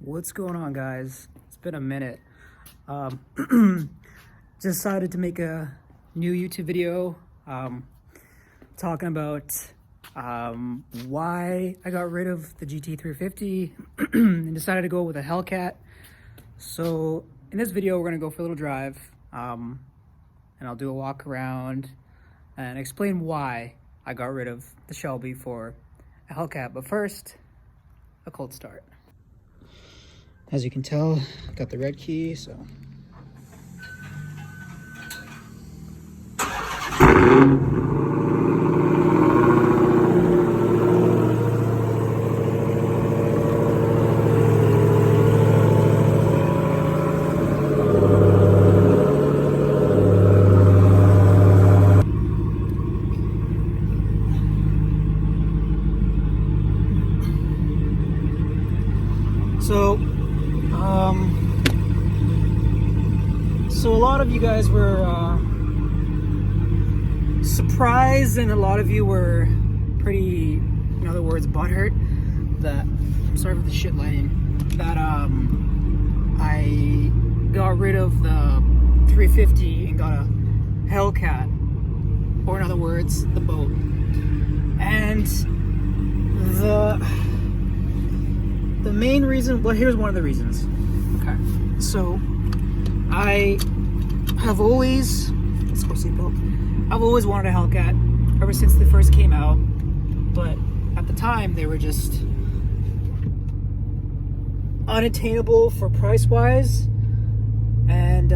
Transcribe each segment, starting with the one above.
What's going on, guys? It's been a minute. Decided to make a new YouTube video talking about why I got rid of the GT350 and decided to go with a Hellcat. So in this video, we're gonna go for a little drive and I'll do a walk around and explain why I got rid of the Shelby for a Hellcat. But first, a cold start. As you can tell, got the red key, so. So a lot of you guys were surprised, and a lot of you were pretty, in other words, butthurt that, I'm sorry for the shit lighting, that I got rid of the 350 and got a Hellcat, or in other words, the boat. And the main reason, well, here's one of the reasons. Okay, so I have always, let's go seatbelt. I've always wanted a Hellcat ever since they first came out, but at the time they were just unattainable for price wise, and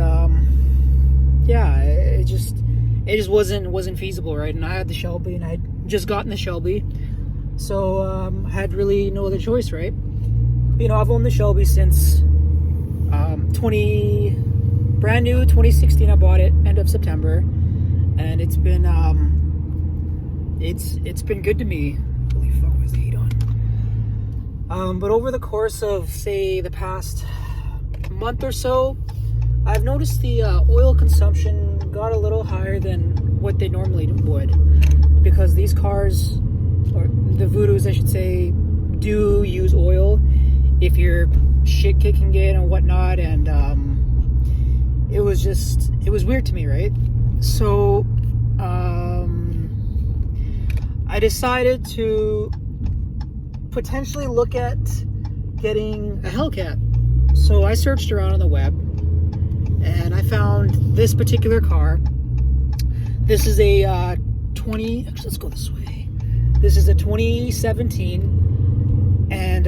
yeah, it just wasn't feasible, right? And I had the Shelby, and I'd just gotten the Shelby, so I had really no other choice, right? You know, I've owned the Shelby since brand new 2016. I bought it end of September, and it's been it's been good to me. Holy fuck, was the heat on? But over the course of, say, the past month or so, I've noticed the oil consumption got a little higher than what they normally would, because these cars, or the Voodoos I should say, do use oil if you're shit kicking it and whatnot, and it was weird to me, right? So I decided to potentially look at getting a Hellcat. So I searched around on the web and I found this particular car. This is a actually, let's go this way. This is a 2017, and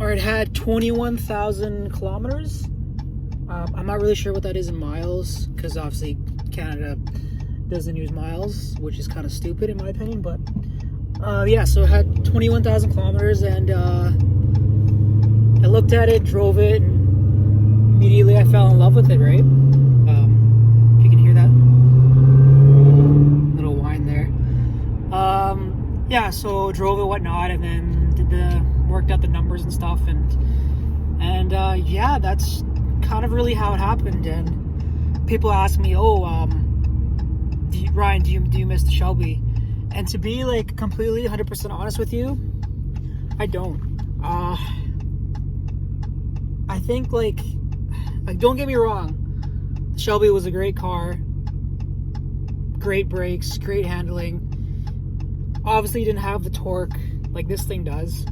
it had 21,000 kilometers. I'm not really sure what that is in miles, because obviously Canada doesn't use miles, which is kind of stupid in my opinion, but yeah, so it had 21,000 kilometers, and I looked at it, drove it, and immediately I fell in love with it, right? If you can hear that little whine there. Yeah, so drove it, whatnot, and then worked out the numbers and stuff, and yeah, that's kind of really how it happened. And people ask me, Ryan, do you miss the Shelby? And to be like completely 100% honest with you, I don't. I think like don't get me wrong, the Shelby was a great car, great brakes, great handling. Obviously didn't have the torque like this thing does,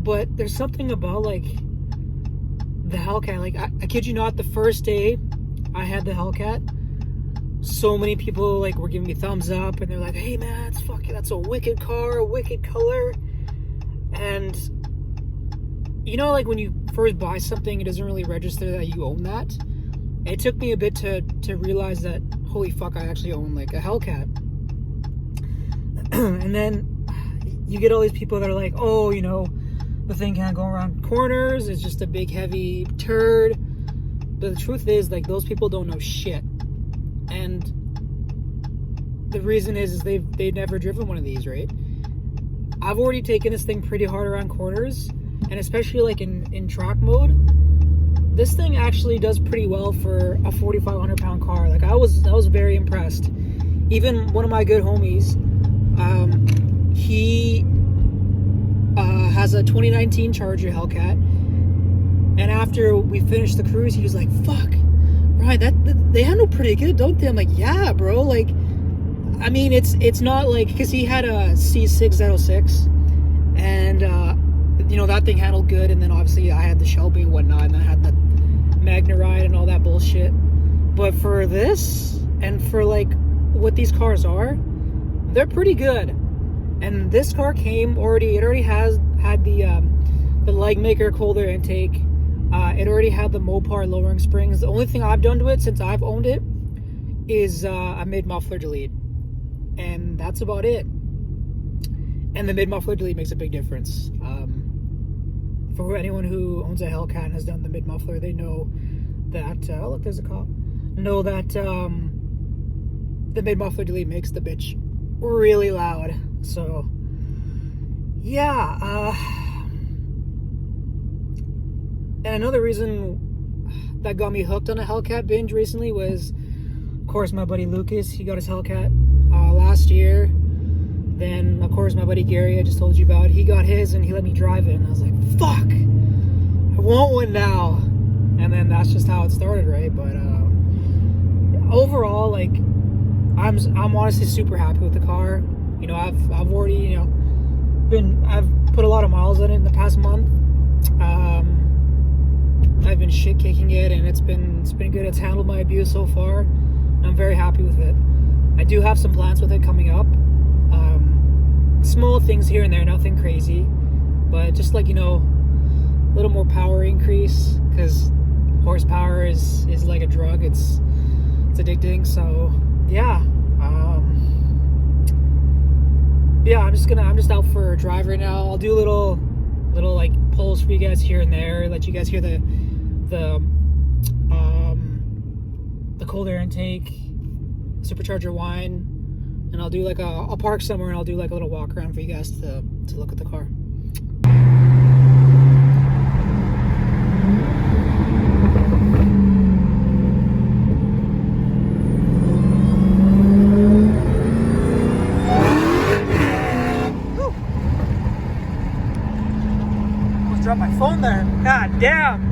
but there's something about like the Hellcat. Like I kid you not, the first day I had the Hellcat, so many people like were giving me thumbs up, and they're like, hey man, that's a wicked car, a wicked color. And you know, like when you first buy something, it doesn't really register that you own that. It took me a bit to realize that, holy fuck, I actually own like a Hellcat. And then you get all these people that are like, oh, you know, the thing can't go around corners, it's just a big heavy turd. But the truth is, like, those people don't know shit. And the reason is they've never driven one of these, right? I've already taken this thing pretty hard around corners, and especially like in track mode, this thing actually does pretty well for a 4,500 pound car. Like I was very impressed. Even one of my good homies, he has has a 2019 Charger Hellcat. And after we finished the cruise, he was like, fuck, Ryan, that they handle pretty good, don't they? I'm like, yeah, bro. Like, I mean, it's not like, because he had a C6 Z06, and you know, that thing handled good. And then obviously I had the Shelby and whatnot, and I had the Magna Ride and all that bullshit. But for this, and for like what these cars are, they're pretty good. And this car it already had the leg maker cold air intake. It already had the Mopar lowering springs. The only thing I've done to it since I've owned it is a mid-muffler delete. And that's about it. And the mid-muffler delete makes a big difference. For anyone who owns a Hellcat and has done the mid-muffler, they know that, oh look, there's a cop. Know that the mid-muffler delete makes the bitch really loud. So, yeah. And another reason that got me hooked on a Hellcat binge recently was, of course, my buddy Lucas. He got his Hellcat last year. Then, of course, my buddy Gary, I just told you about, he got his and he let me drive it. And I was like, fuck, I want one now. And then that's just how it started, right? But overall, like, I'm honestly super happy with the car. You know, I've already, you know, I've put a lot of miles on it in the past month. I've been shit kicking it, and it's been good. It's handled my abuse so far. I'm very happy with it. I do have some plans with it coming up. Small things here and there, nothing crazy, but just like, you know, a little more power increase, because horsepower is like a drug. It's addicting. So yeah, yeah. I'm just out for a drive right now. I'll do little like pulls for you guys here and there, let you guys hear the cold air intake, supercharger whine, and I'll do like I'll park somewhere and I'll do like a little walk around for you guys to look at the car. Almost dropped my phone there. God damn.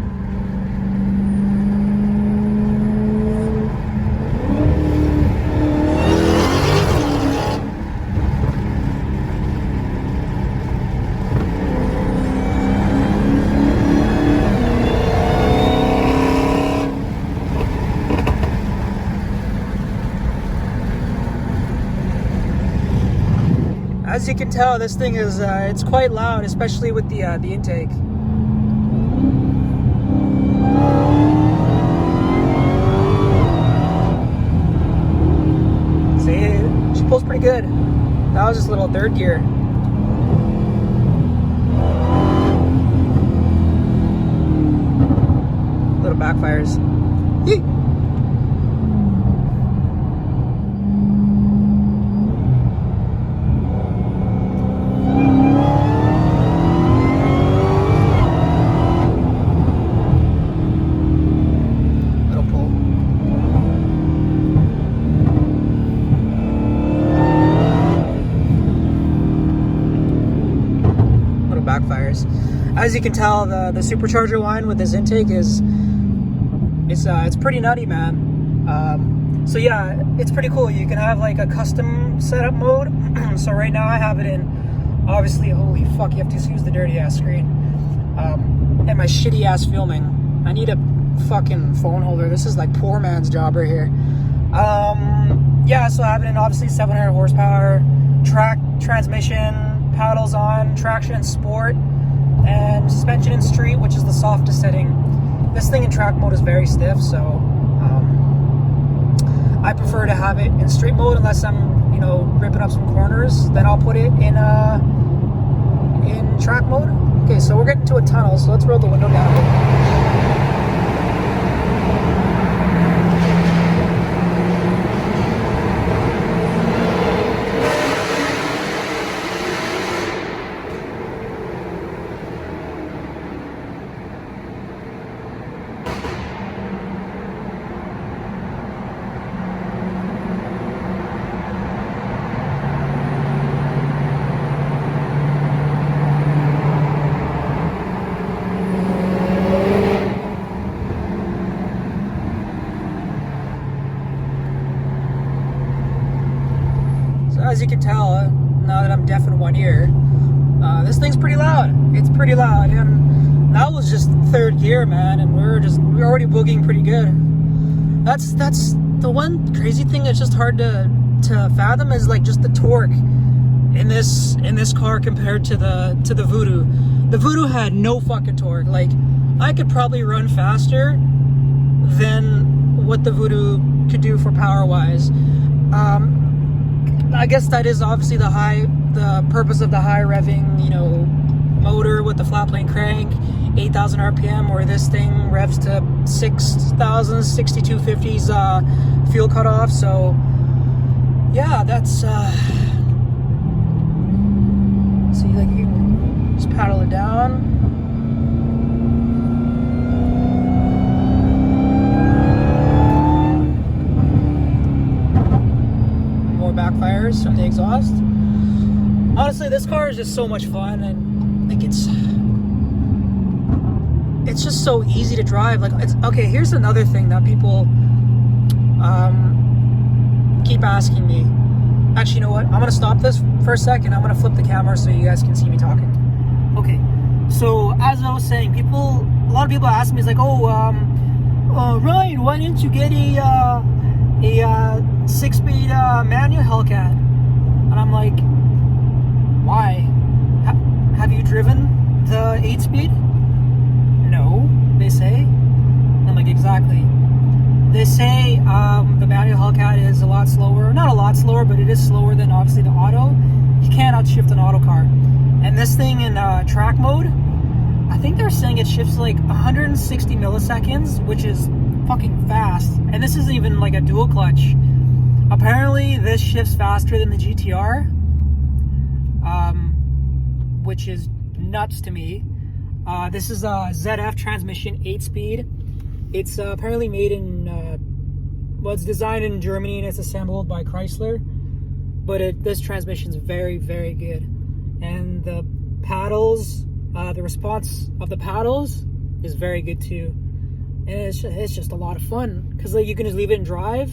As you can tell, this thing is it's quite loud, especially with the intake. See, she pulls pretty good. That was just a little third gear. Little backfires. Yee! Backfires. As you can tell, the supercharger line with this intake is it's pretty nutty, man. So yeah, it's pretty cool. You can have like a custom setup mode. So right now I have it in, obviously, holy fuck, you have to use the dirty ass screen, and my shitty ass filming. I need a fucking phone holder. This is like poor man's job right here. Yeah, so I have it in obviously 700 horsepower, track transmission, paddles on, traction in sport, and suspension in street, which is the softest setting. This thing in track mode is very stiff, so I prefer to have it in street mode unless I'm, you know, ripping up some corners. Then I'll put it in track mode. Okay, so we're getting to a tunnel, so let's roll the window down. thing's pretty loud. It's pretty loud, and that was just third gear, man, and we're already boogieing pretty good. That's the one crazy thing that's just hard to fathom is like just the torque in this car compared to the Voodoo. The Voodoo had no fucking torque. Like, I could probably run faster than what the Voodoo could do for power wise. I guess that is obviously the purpose of the high revving, you know, motor with the flat plane crank, 8,000 RPM, where this thing revs to 6,000, 6250's fuel cutoff. So yeah, that's see, like, you can just paddle it down. More backfires from the exhaust. Honestly, this car is just so much fun, and like it's just so easy to drive. Like, it's okay. Here's another thing that people keep asking me. Actually, you know what? I'm gonna stop this for a second. I'm gonna flip the camera so you guys can see me talking. Okay. So as I was saying, a lot of people ask me, it's like, Ryan, why didn't you get a 6-speed manual Hellcat? And I'm like, why? Have you driven the 8-speed? No, they say. I'm like, exactly. They say the manual Hellcat is a lot slower. Not a lot slower, but it is slower than obviously the auto. You can't outshift an auto car. And this thing in track mode, I think they're saying it shifts like 160 milliseconds, which is fucking fast. And this isn't even like a dual clutch. Apparently this shifts faster than the GTR, which is nuts to me. This is a ZF transmission, 8-speed. It's apparently made in, it's designed in Germany and it's assembled by Chrysler. But this transmission is very, very good. And the paddles, the response of the paddles is very good too. And it's just a lot of fun. Because like, you can just leave it in drive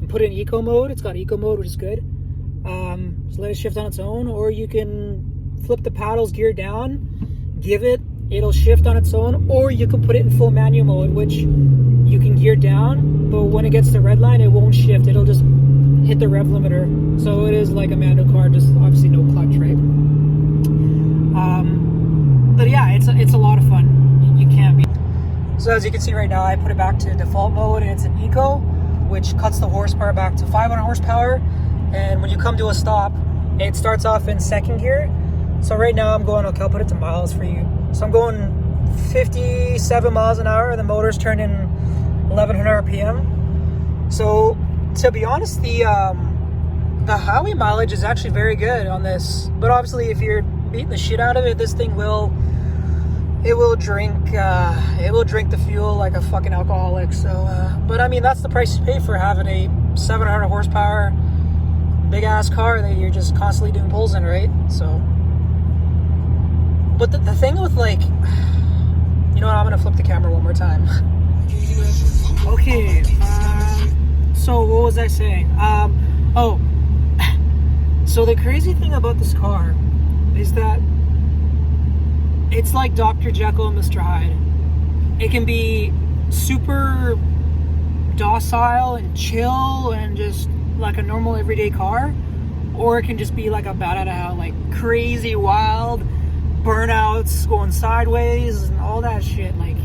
and put it in eco mode. It's got eco mode, which is good. Just let it shift on its own. Or you can flip the paddles gear down, it'll shift on its own, or you can put it in full manual mode, which you can gear down, but when it gets to red line, it won't shift. It'll just hit the rev limiter. So it is like a manual car, just obviously no clutch, right? But yeah, it's a lot of fun. You can't beat. So as you can see right now, I put it back to default mode, and it's an eco, which cuts the horsepower back to 500 horsepower. And when you come to a stop, it starts off in second gear. So right now I'm going, okay, I'll put it to miles for you. So I'm going 57 miles an hour. The motor's turning 1100 RPM. So to be honest, the highway mileage is actually very good on this. But obviously, if you're beating the shit out of it, this thing will drink the fuel like a fucking alcoholic. So, but I mean, that's the price you pay for having a 700 horsepower big ass car that you're just constantly doing pulls in, right? So. But the thing with, like, you know what, I'm gonna flip the camera one more time. Okay, so what was I saying? So the crazy thing about this car is that it's like Dr. Jekyll and Mr. Hyde. It can be super docile and chill and just like a normal everyday car, or it can just be like a bat out of hell, like crazy, wild, burnouts, going sideways, and all that shit. Like,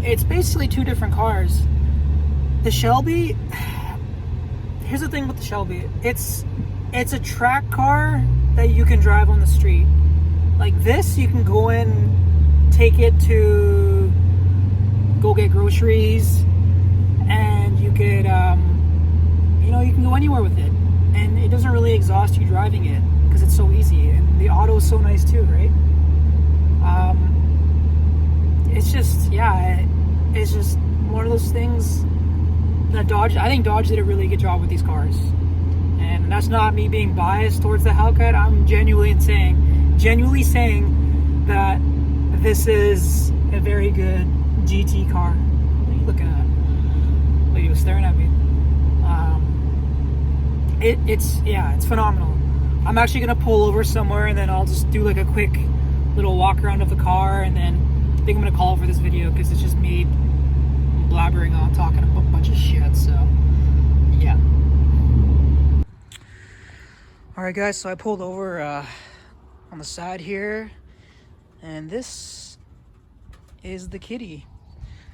it's basically two different cars. The Shelby, here's the thing with the Shelby, it's a track car that you can drive on the street. Like this, you can go in, take it to go get groceries, and you could you can go anywhere with it, and it doesn't really exhaust you driving it because it's so easy, and the auto is so nice too, right? It's just, yeah, it's just one of those things that I think Dodge did a really good job with these cars. And that's not me being biased towards the Hellcat. I'm genuinely saying that this is a very good GT car. What are you looking at? Lady was staring at me. It's phenomenal. I'm actually gonna pull over somewhere and then I'll just do like a quick little walk around of the car, and then I think I'm gonna call it for this video because it's just me blabbering on, talking a bunch of shit. So yeah. All right, guys. So I pulled over on the side here, and this is the kitty.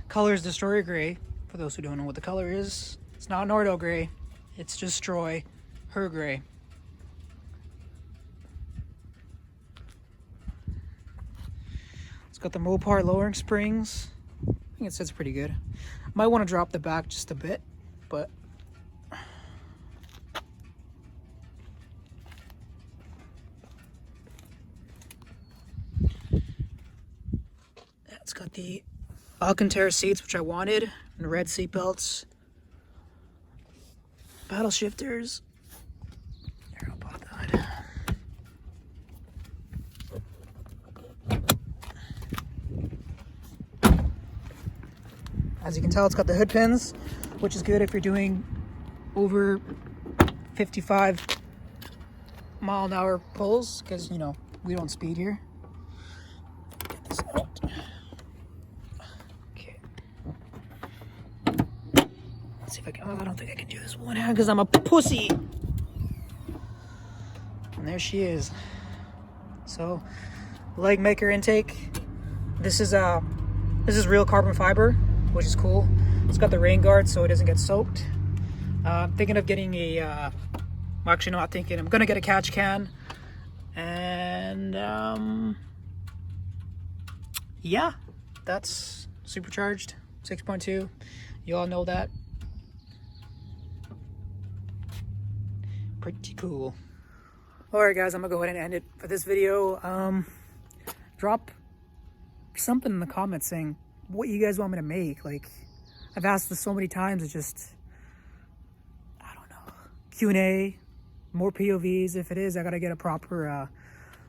Color is Destroyer Gray. For those who don't know what the color is, it's not Nordo Gray. It's Destroy Her Gray. It's got the Mopar lowering springs. I think it sits pretty good. Might want to drop the back just a bit, but it's got the Alcantara seats, which I wanted, and red seat belts, paddle shifters. Here, I'll pop that. As you can tell, it's got the hood pins, which is good if you're doing over 55 mile an hour pulls, because, you know, we don't speed here. Get this out. Okay. Let's see if I can. Oh, I don't think I can do this one hand because I'm a pussy. And there she is. So, leg maker intake. This is real carbon fiber, which is cool. It's got the rain guard so it doesn't get soaked. I'm thinking of getting a, I'm actually not thinking, I'm gonna get a catch can. And yeah, that's supercharged, 6.2. You all know that. Pretty cool. Alright guys, I'm gonna go ahead and end it for this video. Drop something in the comments saying what you guys want me to make. Like, I've asked this so many times, it's just, I don't know, Q&A, more POVs. If it is, I gotta get a proper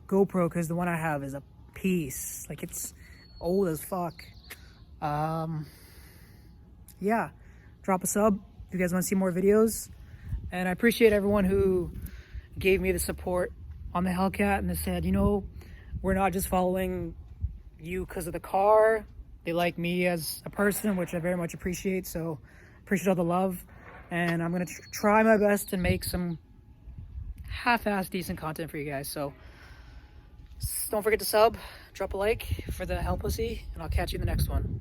GoPro, because the one I have is a piece, like it's old as fuck. Yeah, drop a sub if you guys want to see more videos, and I appreciate everyone who gave me the support on the Hellcat, and they said, you know, we're not just following you because of the car. They like me as a person, which I very much appreciate. So appreciate all the love, and I'm gonna try my best to make some half-ass decent content for you guys. So don't forget to sub, drop a like for the Hell Pussy, and I'll catch you in the next one.